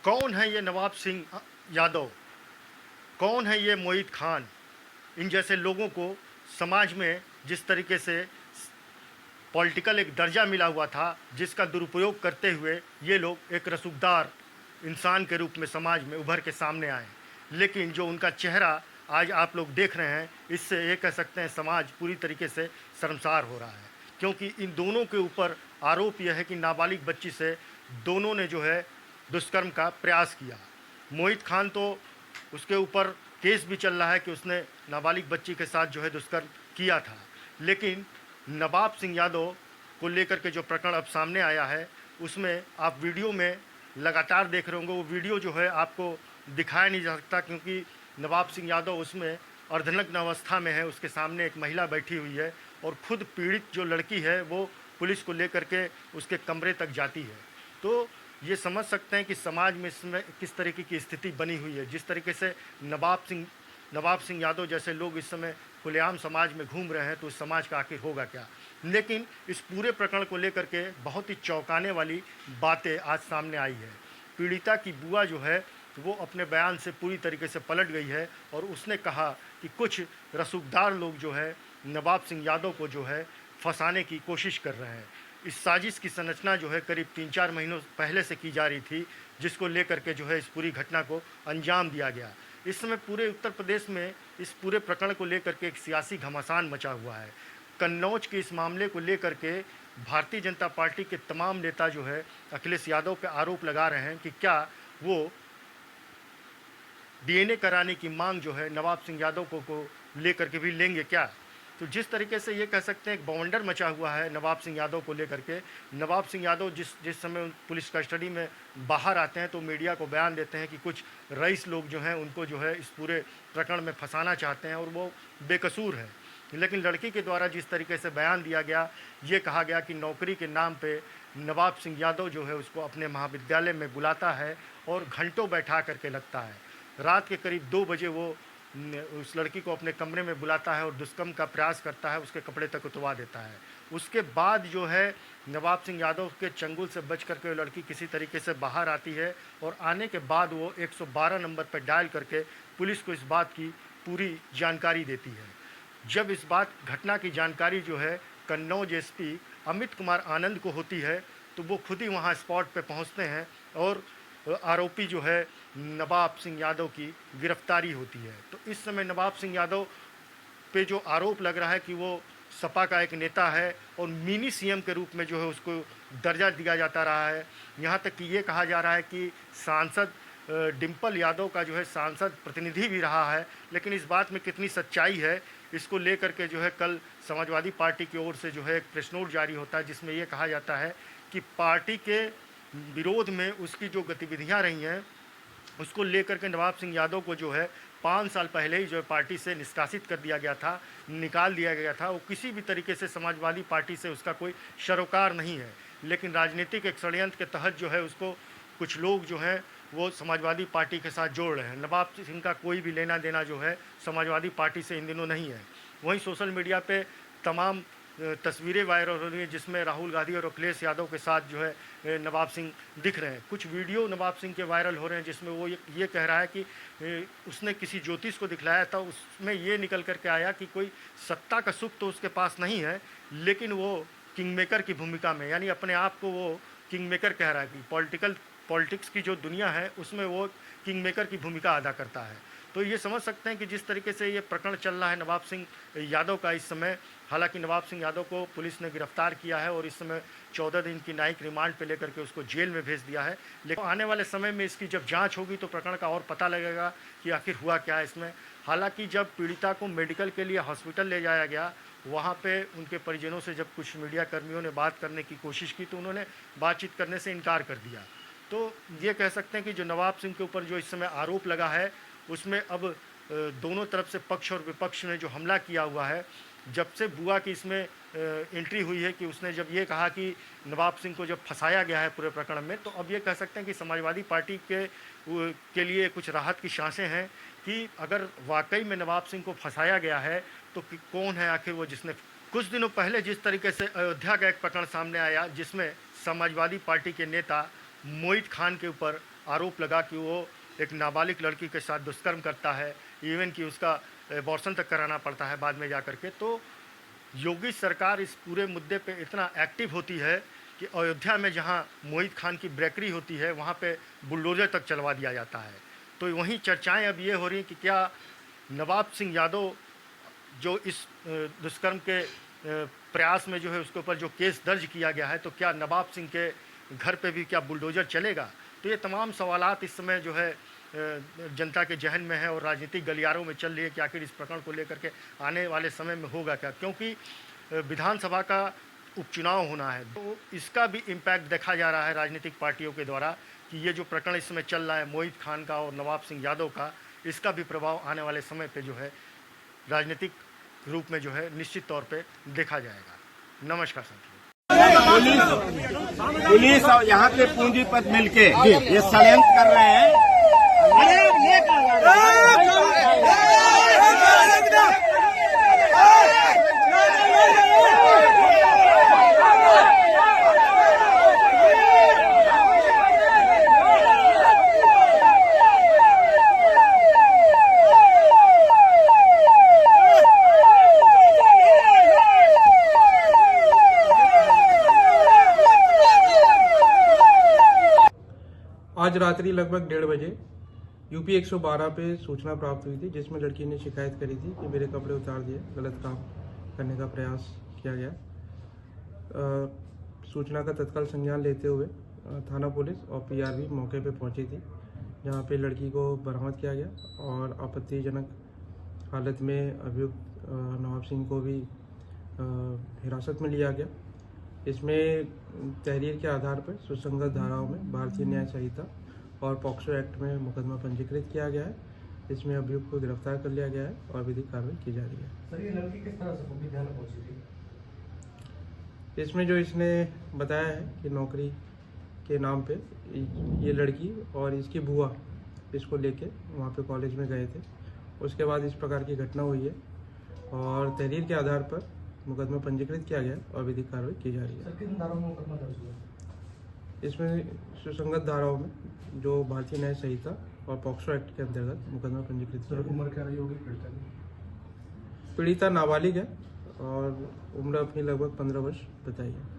कौन है ये नवाब सिंह यादव? कौन है ये मोहित खान? इन जैसे लोगों को समाज में जिस तरीके से पॉलिटिकल एक दर्जा मिला हुआ था, जिसका दुरुपयोग करते हुए ये लोग एक रसूखदार इंसान के रूप में समाज में उभर के सामने आए। लेकिन जो उनका चेहरा आज आप लोग देख रहे हैं, इससे ये कह सकते हैं समाज पूरी तरीके से शर्मसार हो रहा है, क्योंकि इन दोनों के ऊपर आरोप यह है कि नाबालिग बच्ची से दोनों ने जो है दुष्कर्म का प्रयास किया। मोहित खान तो उसके ऊपर केस भी चल रहा है कि उसने नाबालिग बच्ची के साथ जो है दुष्कर्म किया था। लेकिन नवाब सिंह यादव को लेकर के जो प्रकरण अब सामने आया है, उसमें आप वीडियो में लगातार देख रहे होंगे। वो वीडियो जो है आपको दिखाया नहीं जा सकता, क्योंकि नवाब सिंह यादव उसमें अर्धनग्न अवस्था में है। उसके सामने एक महिला बैठी हुई है और खुद पीड़ित जो लड़की है वो पुलिस को लेकर के उसके कमरे तक जाती है। तो ये समझ सकते हैं कि समाज में इसमें किस तरीके की स्थिति बनी हुई है। जिस तरीके से नवाब सिंह यादव जैसे लोग इस समय खुलेआम समाज में घूम रहे हैं, तो उस समाज का आखिर होगा क्या। लेकिन इस पूरे प्रकरण को लेकर के बहुत ही चौंकाने वाली बातें आज सामने आई है। पीड़िता की बुआ जो है वो अपने बयान से पूरी तरीके से पलट गई है और उसने कहा कि कुछ रसूखदार लोग जो है नवाब सिंह यादव को जो है फंसाने की कोशिश कर रहे हैं। इस साजिश की संरचना जो है करीब 3-4 महीनों पहले से की जा रही थी, जिसको लेकर के जो है इस पूरी घटना को अंजाम दिया गया। इस समय पूरे उत्तर प्रदेश में इस पूरे प्रकरण को लेकर के एक सियासी घमासान मचा हुआ है। कन्नौज के इस मामले को लेकर के भारतीय जनता पार्टी के तमाम नेता जो है अखिलेश यादव पे आरोप लगा रहे हैं कि क्या वो डीएनए कराने की मांग जो है नवाब सिंह यादव को लेकर के भी लेंगे क्या। तो जिस तरीके से ये कह सकते हैं एक बवंडर मचा हुआ है नवाब सिंह यादव को लेकर के। नवाब सिंह यादव जिस समय पुलिस कस्टडी में बाहर आते हैं तो मीडिया को बयान देते हैं कि कुछ रईस लोग जो हैं उनको जो है इस पूरे प्रकरण में फंसाना चाहते हैं और वो बेकसूर है। लेकिन लड़की के द्वारा जिस तरीके से बयान दिया गया, ये कहा गया कि नौकरी के नाम पे नवाब सिंह यादव जो है उसको अपने महाविद्यालय में बुलाता है और घंटों बैठा करके लगता है। रात के करीब 2 बजे वो उस लड़की को अपने कमरे में बुलाता है और दुष्कर्म का प्रयास करता है, उसके कपड़े तक उतरवा देता है। उसके बाद जो है नवाब सिंह यादव के चंगुल से बच करके वो लड़की किसी तरीके से बाहर आती है और आने के बाद वो 112 नंबर पर डायल करके पुलिस को इस बात की पूरी जानकारी देती है। जब इस घटना की जानकारी जो है कन्नौज एसपी अमित कुमार आनंद को होती है, तो वो खुद ही वहाँ स्पॉट पे पहुँचते हैं और आरोपी जो है नवाब सिंह यादव की गिरफ्तारी होती है। तो इस समय नवाब सिंह यादव पे जो आरोप लग रहा है कि वो सपा का एक नेता है और मिनी सीएम के रूप में जो है उसको दर्जा दिया जाता रहा है। यहाँ तक कि ये कहा जा रहा है कि सांसद डिम्पल यादव का जो है सांसद प्रतिनिधि भी रहा है। लेकिन इस बात में कितनी सच्चाई है, इसको लेकर के जो है कल समाजवादी पार्टी की ओर से जो है एक प्रेस नोट जारी होता है, जिसमें ये कहा जाता है कि पार्टी के विरोध में उसकी जो गतिविधियां रही हैं उसको लेकर के नवाब सिंह यादव को जो है 5 साल पहले ही जो है पार्टी से निष्कासित कर दिया गया था, निकाल दिया गया था। वो किसी भी तरीके से समाजवादी पार्टी से उसका कोई सरोकार नहीं है। लेकिन राजनीतिक एक षड्यंत्र के तहत जो है उसको कुछ लोग जो हैं वो समाजवादी पार्टी के साथ जोड़ रहे हैं। नवाब सिंह का कोई भी लेना देना जो है समाजवादी पार्टी से इन दिनों नहीं है। वहीं सोशल मीडिया पे तमाम तस्वीरें वायरल हो रही हैं जिसमें राहुल गांधी और अखिलेश यादव के साथ जो है नवाब सिंह दिख रहे हैं। कुछ वीडियो नवाब सिंह के वायरल हो रहे हैं जिसमें वो ये कह रहा है कि उसने किसी ज्योतिष को दिखलाया था, उसमें ये निकल कर के आया कि कोई सत्ता का सुख तो उसके पास नहीं है, लेकिन वो किंग मेकर की भूमिका में, यानी अपने आप को वो किंग मेकर कह रहा है कि पॉलिटिक्स की जो दुनिया है उसमें वो किंग मेकर की भूमिका अदा करता है। तो ये समझ सकते हैं कि जिस तरीके से ये प्रकरण चल रहा है नवाब सिंह यादव का इस समय, हालांकि नवाब सिंह यादव को पुलिस ने गिरफ्तार किया है और इस समय 14 दिन की न्यायिक रिमांड पे लेकर के उसको जेल में भेज दिया है। लेकिन आने वाले समय में इसकी जब जांच होगी तो प्रकरण का और पता लगेगा कि आखिर हुआ क्या है इसमें। हालांकि जब पीड़िता को मेडिकल के लिए हॉस्पिटल ले जाया गया, वहाँ पे उनके परिजनों से जब कुछ मीडिया कर्मियों ने बात करने की कोशिश की तो उन्होंने बातचीत करने से इनकार कर दिया। तो ये कह सकते हैं कि जो नवाब सिंह के ऊपर जो इस समय आरोप लगा है उसमें अब दोनों तरफ से पक्ष और विपक्ष ने जो हमला किया हुआ है, जब से बुआ की इसमें एंट्री हुई है कि उसने जब ये कहा कि नवाब सिंह को जब फंसाया गया है पूरे प्रकरण में, तो अब ये कह सकते हैं कि समाजवादी पार्टी के लिए कुछ राहत की सांसें हैं कि अगर वाकई में नवाब सिंह को फंसाया गया है तो कौन है आखिर वो जिसने। कुछ दिनों पहले जिस तरीके से अयोध्या का एक प्रकरण सामने आया जिसमें समाजवादी पार्टी के नेता मोहित खान के ऊपर आरोप लगा कि वो एक नाबालिग लड़की के साथ दुष्कर्म करता है, इवन कि उसका अबॉर्शन तक कराना पड़ता है बाद में जा कर के। तो योगी सरकार इस पूरे मुद्दे पे इतना एक्टिव होती है कि अयोध्या में जहां मोहित खान की ब्रेकरी होती है वहां पे बुलडोजर तक चलवा दिया जाता है। तो वहीं चर्चाएं अब ये हो रही कि क्या नवाब सिंह यादव जो इस दुष्कर्म के प्रयास में जो है उसके ऊपर जो केस दर्ज किया गया है, तो क्या नवाब सिंह के घर पे भी क्या बुलडोजर चलेगा? तो ये तमाम सवालात इस समय जो है जनता के जहन में है और राजनीतिक गलियारों में चल रही है कि आखिर इस प्रकरण को लेकर के आने वाले समय में होगा क्या, क्योंकि विधानसभा का उपचुनाव होना है। तो इसका भी इम्पैक्ट देखा जा रहा है राजनीतिक पार्टियों के द्वारा कि ये जो प्रकरण इस समय चल रहा है मोहित खान का और नवाब सिंह यादव का, इसका भी प्रभाव आने वाले समय पे जो है राजनीतिक रूप में जो है निश्चित तौर पे देखा जाएगा। नमस्कार साथियों। पुलिस और यहाँ के पूंजीपति मिलके ये षड्यंत्र कर रहे हैं। आज रात्रि लगभग 1:30 बजे यूपी 112 पे सूचना प्राप्त हुई थी, जिसमें लड़की ने शिकायत करी थी कि मेरे कपड़े उतार दिए, गलत काम करने का प्रयास किया गया। सूचना का तत्काल संज्ञान लेते हुए थाना पुलिस और पीआरबी मौके पे पहुंची थी, जहां पे लड़की को बरामद किया गया और आपत्तिजनक हालत में अभियुक्त नवाब सिंह को भी हिरासत में लिया गया। इसमें तहरीर के आधार पर सुसंगत धाराओं में भारतीय न्याय संहिता और पॉक्सो एक्ट में मुकदमा पंजीकृत किया गया है। इसमें अभियुक्त को गिरफ्तार कर लिया गया है और विधिक कार्रवाई की जा रही है। सर, ये लड़की किस तरह से पुलिस ध्यान पहुंची थी? इसमें जो इसने बताया है कि नौकरी के नाम पे ये लड़की और इसकी बुआ इसको लेके वहाँ पे कॉलेज में गए थे। उसके बाद इस प्रकार की घटना हुई है और तहरीर के आधार पर मुकदमा पंजीकृत किया गया और विधिक कार्रवाई की जा रही है। सर, किन धाराओं में मुकदमा दर्ज हुआ? इसमें सुसंगत धाराओं में जो भारतीय न्याय संहिता और पॉक्सो एक्ट के अंतर्गत मुकदमा पंजीकृत किया गया। उम्र क्या रही होगी पीड़िता की? पीड़िता नाबालिग है और उम्र अपनी लगभग 15 वर्ष बताई है।